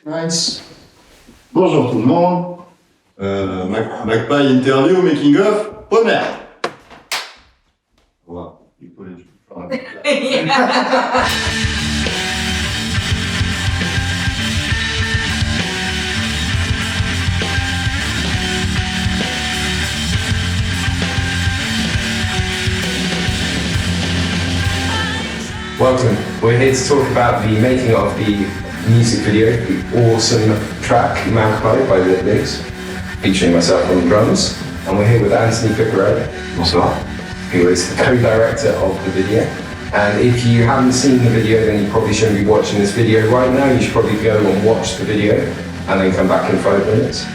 Nice. Bonjour tout le monde. Magpie interview, making of, première. Voilà. Welcome. We're here to talk about the making of the music video, the awesome track Magpie by The Links, featuring myself on the drums. And we're here with Anthony Ficarelli, Bonsoir. who is the co-director of the video. And if you haven't seen the video, then you probably shouldn't be watching this video right now. You should probably go and watch the video and then come back in 5 minutes.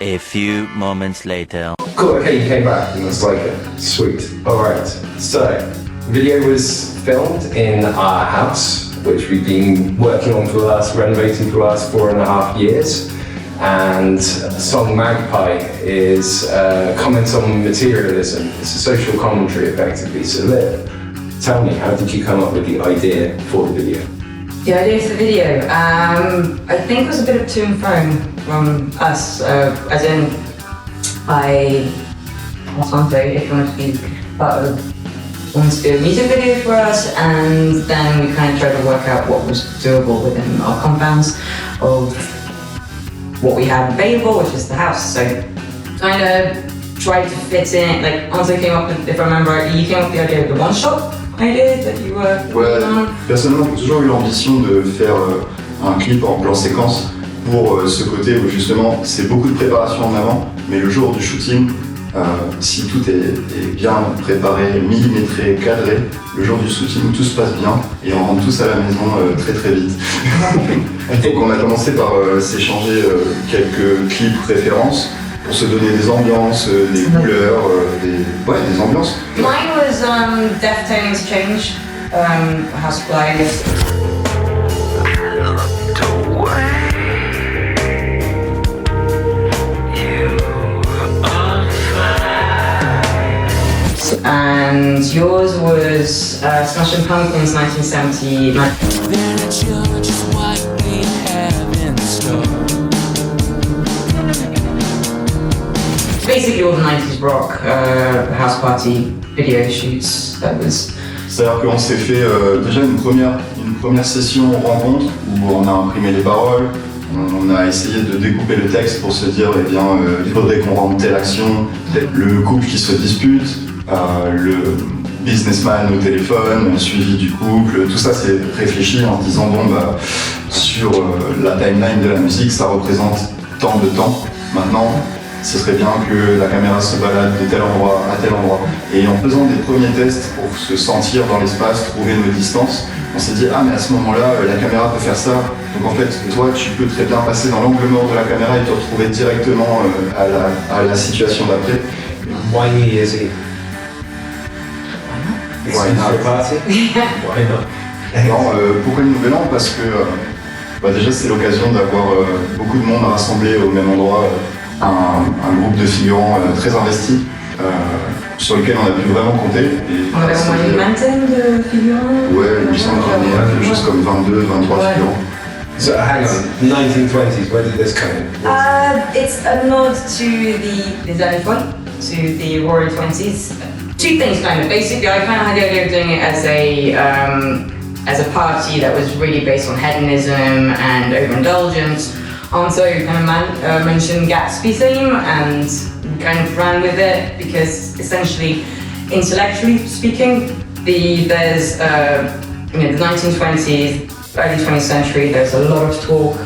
A few moments later. Cool, okay, you came back and it's like, sweet. Alright, so, the video was filmed in our house, which we've been working on renovating for the last 4.5 years. And the song Magpie is comments on materialism. It's a social commentary, effectively. So, Liv, tell me, how did you come up with the idea for the video? The idea for the video, I think it was a bit of to and from us, as in, I asked Andre if he wanted to be part of, wanted to do a music video for us, and then we kind of tried to work out what was doable within our compounds of what we had available, which is the house. So kind of tried to fit in, like Andre came up with, if I remember, you came up with the idea of the one-shot idea that you were Ouais, personnellement, j'ai toujours eu l'ambition de faire un clip en plan séquence pour ce côté où justement c'est beaucoup de préparation en avant, mais le jour du shooting, si tout est bien préparé, millimétré, cadré, le jour du shooting tout se passe bien et on rentre tous à la maison très très vite. Donc on a commencé par s'échanger quelques clips références pour se donner des ambiances, des couleurs, des ambiances. Mine was Deftones Change, House Fly. And yours was Smashing Pumpkins 1979. Basically all the 90s rock house party video shoots. That was. C'est-à-dire qu'on s'est fait déjà une première session rencontre où on a imprimé les paroles, on a essayé de découper le texte pour se dire eh bien il faudrait qu'on rende telle action, le couple qui se dispute, le businessman au téléphone, suivi du couple, tout ça c'est réfléchi en disant bon bah sur la timeline de la musique ça représente tant de temps maintenant. Ce serait bien que la caméra se balade de tel endroit à tel endroit. Et en faisant des premiers tests pour se sentir dans l'espace, trouver nos distances, on s'est dit ah mais à ce moment-là la caméra peut faire ça. Donc en fait toi tu peux très bien passer dans l'angle mort de la caméra et te retrouver directement à la situation d'après. Why New Year's Eve? Why not? Why not? Non, pourquoi le Nouvel An? Parce que déjà c'est l'occasion d'avoir beaucoup de monde rassemblé au même endroit. Un groupe de figurants très investis sur lequel on a pu vraiment compter. On avait au moins une vingtaine de figurants. Ouais, il me semble qu'il y en a quelque chose comme 22, 23 figurants. So hang on, 1920s, where did this come in? It's a nod to the xylophone, to the Roaring Twenties. Two things kind of. Basically, I kind of had the idea of doing it as a party that was really based on hedonism and overindulgence. Also kind of mentioned Gatsby theme and kind of ran with it because essentially, intellectually speaking, there's the 1920s, early 20th century, there's a lot of talk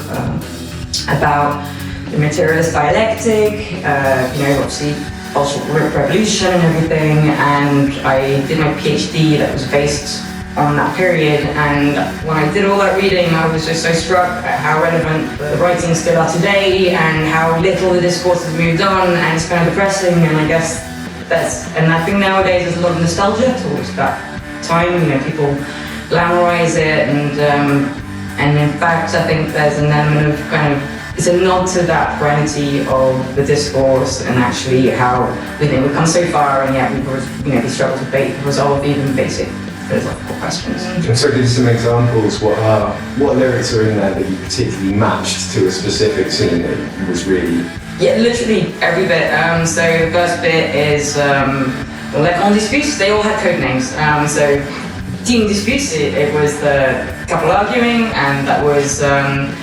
about the materialist dialectic, obviously Bolshevik revolution and everything, and I did my PhD that was based on that period, and when I did all that reading I was just so struck at how relevant the writings still are today and how little the discourse has moved on, and it's kind of depressing. And I guess I think nowadays there's a lot of nostalgia towards that time, people glamorize it, and in fact I think there's an element of kind of, it's a nod to that serenity of the discourse and actually how we've come so far and yet we struggle to resolve even basic philosophical questions. And so give some examples. What lyrics are in there that you particularly matched to a specific scene that was really... Yeah, literally every bit. So the first bit is, like on disputes, they all had code names. So team disputes, it was the couple arguing, and that was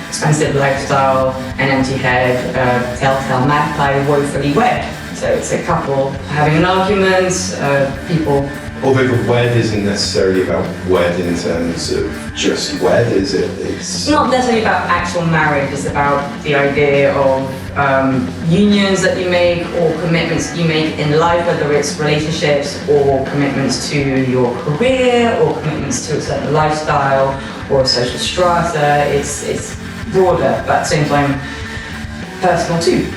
expensive lifestyle, an empty head, telltale magpie, woefully wed. So it's a couple having an argument, people. Although the wed isn't necessarily about wed in terms of just wed, is it? It's not necessarily about actual marriage, it's about the idea of unions that you make or commitments you make in life, whether it's relationships or commitments to your career or commitments to a certain lifestyle or a social strata. It's broader, but at the same time personal too.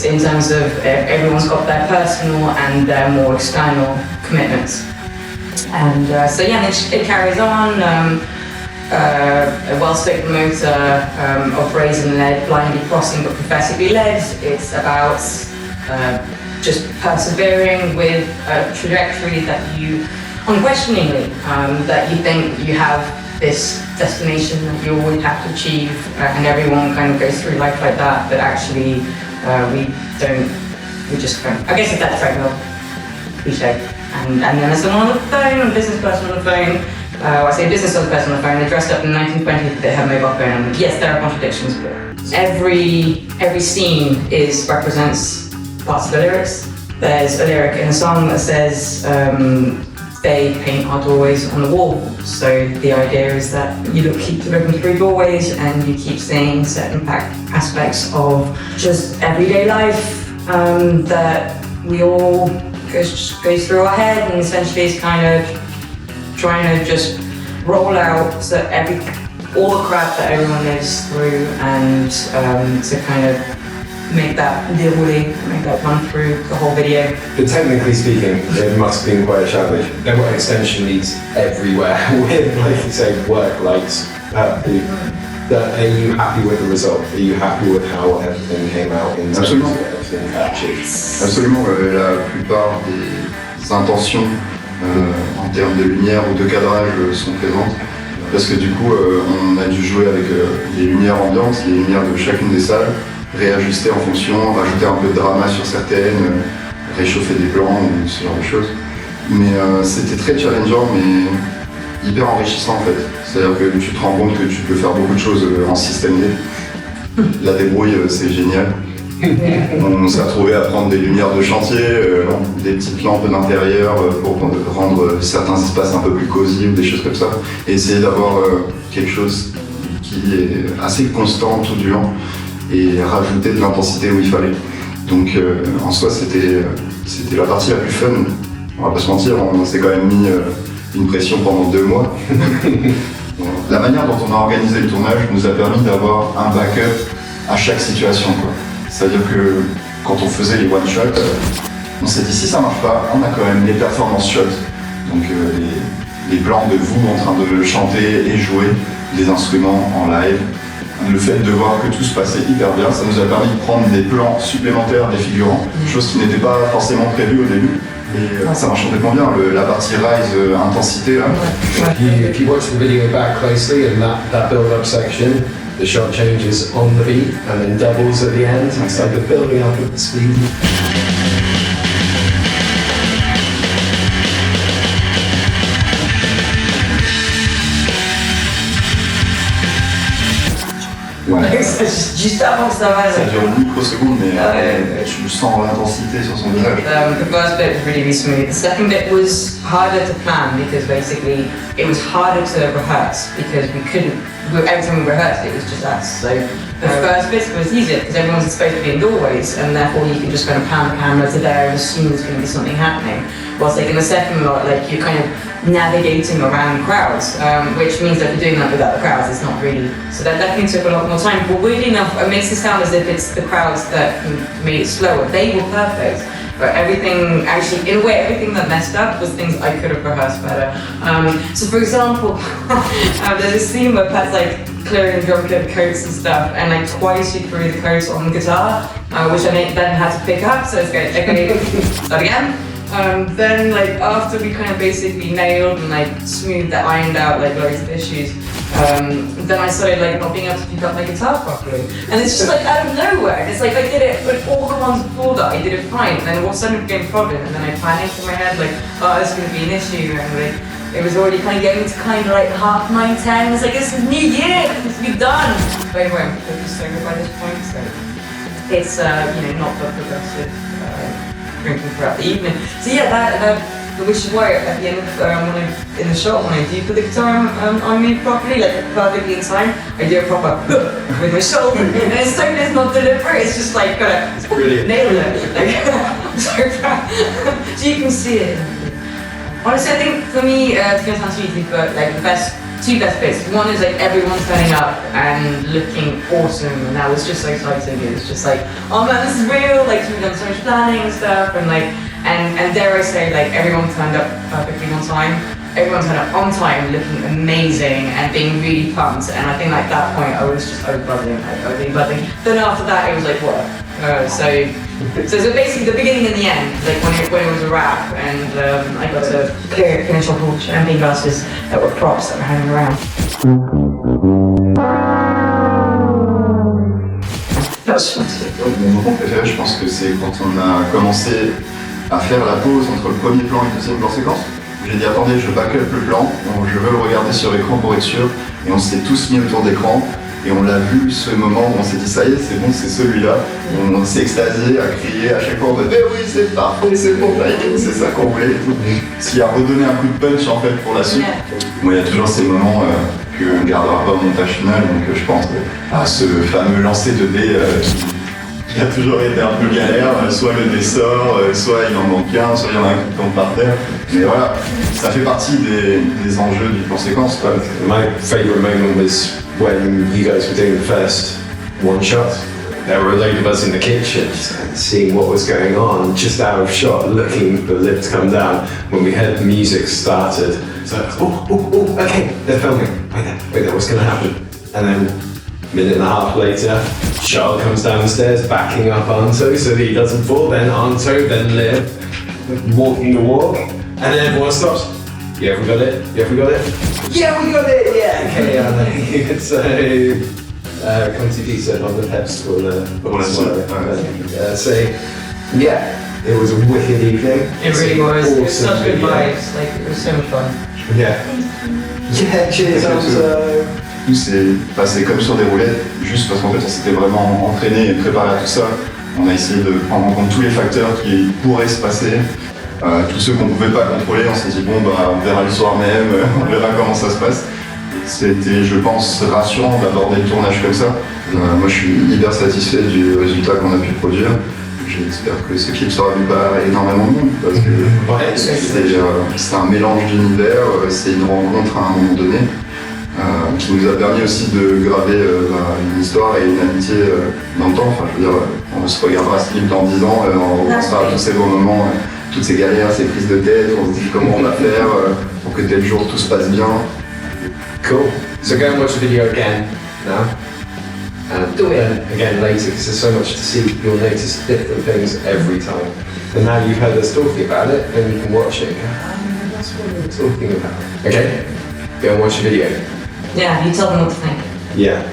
In terms of everyone's got their personal and their more external commitments. And so yeah, it carries on. A well-spoken motor of brazen lead, blindly crossing but prophetically led. It's about just persevering with a trajectory that you, unquestioningly, that you think you have this destination that you always have to achieve, and everyone kind of goes through life like that, but actually we just don't. I guess it's that treadmill cliche. And then there's someone on the phone, a business person on the phone. I say business person on the phone, they're dressed up in the 1920s, they have a mobile phone. And yes, there are contradictions, but every scene represents parts of the lyrics. There's a lyric in a song that says, they paint our doorways on the wall. So the idea is that you keep looking through doorways and you keep seeing certain aspects of just everyday life that we all goes through our head, and essentially is kind of trying to just roll out so all the crap that everyone lives through, and to kind of make that run through the whole video. But technically speaking, it must have been quite a challenge. There were extension leads everywhere with, like you say, work lights. Are you happy with the result? Are you happy with how everything came out in terms of everything captured? Absolument, la plupart des intentions en termes de lumière ou de cadrage sont présentes. Parce que du coup, on a dû jouer avec les lumières ambiantes, les lumières de chacune des salles, réajuster en fonction, rajouter un peu de drama sur certaines, réchauffer des plans ou ce genre de choses. Mais c'était très challengeant, mais hyper enrichissant en fait. C'est-à-dire que tu te rends compte que tu peux faire beaucoup de choses en système D. La débrouille, c'est génial. On s'est retrouvé à prendre des lumières de chantier, des petites lampes d'intérieur pour rendre certains espaces un peu plus cosy ou des choses comme ça. Et essayer d'avoir quelque chose qui est assez constant tout du long et rajouter de l'intensité où il fallait. Donc en soi c'était la partie la plus fun. On va pas se mentir, on s'est quand même mis une pression pendant 2 mois. La manière dont on a organisé le tournage nous a permis d'avoir un backup à chaque situation, quoi. C'est-à-dire que quand on faisait les one-shots, on s'est dit si ça marche pas, on a quand même les performance shots. Donc les plans de vous en train de chanter et jouer des instruments en live. Le fait de voir que tout se passait hyper bien, ça nous a permis de prendre des plans supplémentaires des figurants, chose qui n'était pas forcément prévue au début. Et ça marche complètement bien, la partie rise intensité là. If you watch the video back closely and that build-up section, the shot changes on the beat and then doubles at the end. So the building up of the speed. Ouais. Juste avant que ça va. Ça dure une microseconde, mais tu sens l'intensité sur son visage. The first bit was really smooth. The second bit was harder to plan because basically it was harder to rehearse because every time we rehearsed it was just us. So the first bit was easier because everyone's supposed to be in doorways and therefore you can just kind of pan the camera to there and assume there's going to be something happening. Whilst like in the second lot, like you're kind of navigating around crowds, which means that you're doing that without the crowds, it's not really, so that definitely took a lot more time. But weirdly enough, it makes it sound as if it's the crowds that made it slower. They were perfect, but everything, actually, in a way, everything that messed up was things I could have rehearsed better. So for example, there's a scene where Pat's like clearing the drum kit coats and stuff, and like twice he threw the coats on the guitar, which I then had to pick up, so it's good. Okay, start again. Then like after we kind of basically nailed and like smoothed that, ironed out like loads of issues, then I started like not being able to pick up my guitar properly. And it's just like out of nowhere. And it's like I did it, but all the ones before that I did it fine. And then all of a sudden it became a problem. And then I panicked in my head like, oh, it's going to be an issue. And like it was already kind of getting to kind of like 9:30. It's like, it's a new year, it's be done. But anyway, I'm focused sober by this point, so it's not the progressive drinking throughout the evening. So yeah, which is why at the end of in the shot when I do put the guitar on me properly, like perfectly in time, I do a proper with my shoulder, and it's so it's not deliberate. It's just like nail it, like so you can see it. Honestly, I think for me, to go down to YouTube, like two best bits. One is like everyone turning up and looking awesome, and that was just so exciting. It was just like, oh man, this is real. Like we've done so much planning and stuff, and like, and dare I say, like everyone turned up perfectly on time. Everyone turned up on time, looking amazing and being really pumped. And I think like that point, I was just buzzing. I was really buzzing. Then after that, it was like what? So basically the beginning and the end, like when it was a wrap, and I got to finish off all champagne glasses that were props that were hanging around. Mon moment préféré, je pense que c'est quand on a commencé à faire la pause entre le premier plan et le deuxième plan séquence. J'ai dit attendez, je back up le plan, je veux le regarder sur écran pour être sûr, et on s'est tous mis autour d'écran. Et on l'a vu ce moment où on s'est dit ça y est, c'est bon, c'est celui-là. On s'est extasié, à crier à chaque fois, on a dit oui, c'est parfait, c'est bon, c'est ça qu'on voulait. Ce qui a redonné un coup de punch en fait pour la suite. Moi, il y a toujours ces moments qu'on ne gardera pas au montage final, donc je pense à ce fameux lancer de dés qui a toujours été un peu galère. Soit le dé sort, soit il en manque un, soit il y en a un qui tombe par terre. Mais voilà, ça fait partie des enjeux du plan séquence. My favorite moment was when you guys were doing the first one shot. There were a load of us in the kitchen just seeing what was going on, just out of shot, looking for the lift come down. When we heard the music started, it's like, oh, okay, they're filming. Wait there, what's going to happen? And then a minute and a half later, Charles comes down the stairs, backing up Anto so that he doesn't fall, then Anto, then Liv, walking the walk, and then everyone stops. Yeah, we got it? Yeah, we got it? Yeah, we got it! Yeah, okay, so, Conti said on the pedestal so, yeah, it was a wicked evening. It really was. Awesome. It was such good vibes. Like, it was so much fun. Yeah. Yeah, cheers, Anto. C'est comme sur des roulettes, juste parce qu'en fait on s'était vraiment entraîné et préparé à tout ça. On a essayé de prendre en compte tous les facteurs qui pourraient se passer. Tous ceux qu'on ne pouvait pas contrôler, on s'est dit bon bah on verra le soir même, on verra comment ça se passe. C'était, je pense, rassurant d'aborder le tournage comme ça. Moi je suis hyper satisfait du résultat qu'on a pu produire. J'espère que ce clip sera vu par énormément de monde parce que c'est un mélange d'univers, c'est une rencontre à un moment donné qui nous a permis aussi de graver une histoire et une amitié dans le temps. Enfin, je veux dire, on se regardera ce clip dans 10 ans, on repensera à tous ces beaux moments. Toutes ces galères, ces prises de tête, on se dit comment on va faire pour que tel jour tout se passe bien. Cool. So go and watch the video again now. And do it again later because there's so much to see. You'll notice different things every time. And now you've heard us talking about it, then you can watch it and go, oh, that's what we were talking about. Okay? Go and watch the video. Yeah, you tell them what to think. Yeah.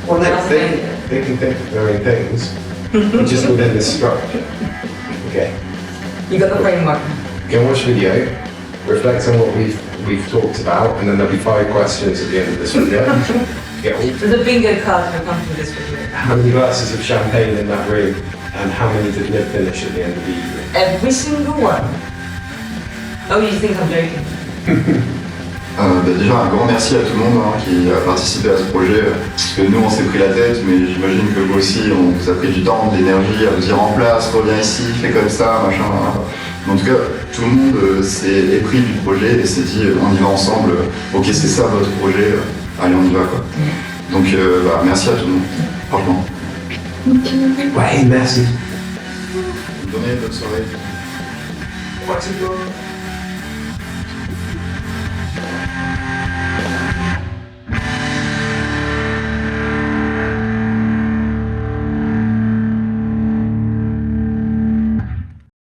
Well, they can think of their own things, just within this structure. Okay. You got the framework. Go and watch the video, reflect on what we've talked about, and then there'll be 5 questions at the end of this video. There's a bingo card for come through this video. How many glasses of champagne in that room, and how many did Liv finish at the end of the evening? Every single one. Oh, you think I'm joking? Déjà un grand merci à tout le monde qui a participé à ce projet, parce que nous on s'est pris la tête, mais j'imagine que vous aussi on vous a pris du temps, de l'énergie à vous dire en place, reviens ici, fais comme ça, machin. En tout cas, tout le monde s'est épris du projet et s'est dit on y va ensemble, ok c'est ça votre projet, allez on y va quoi. Donc merci à tout le monde, franchement. Ouais, merci. Bonne soirée. What's it